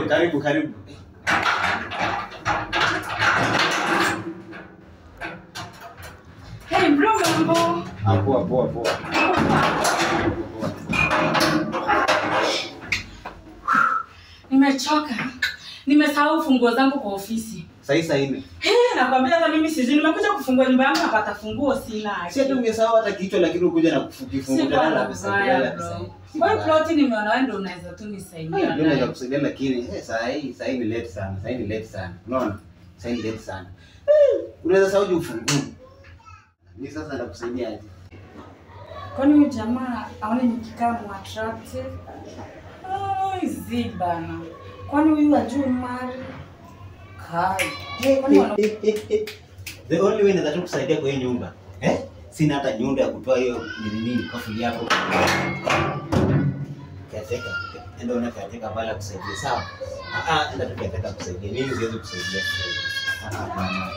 Karibu. Hey bro, mambo. Poa. Nimechoka. Nimesahau funguo zangu kwa ofisi. Saa hivi. Nakwambia hata mimi sijui nimekuja kufungua nyumba yangu napata funguo sina. Si hata ungesahau hata kichwa lakini ukuja na kufungua na pesa. Kwa hiyo plot nimeona wewe ndio unaweza tu nisaidia. Ndio naweza kusaidia lakini saa hii ni late sana. Unaona? Saa hii ni late sana. Unaweza sahau ufunguo. Ni sasa nakusaidia aje? Kwani huyu jamaa aone nikikaa attractive? Zibana. Kwani huyu ajui mali? Kai. The only way naweza kusaidia kwa hii nyumba. Sina hata nyundo ya kutoa hiyo nini kafuli yako. Kateka. Ndio unakateka bala kusaidia. Sawa? Ndio tukateka kusaidia. Mimi siwezi kusaidia. Bana.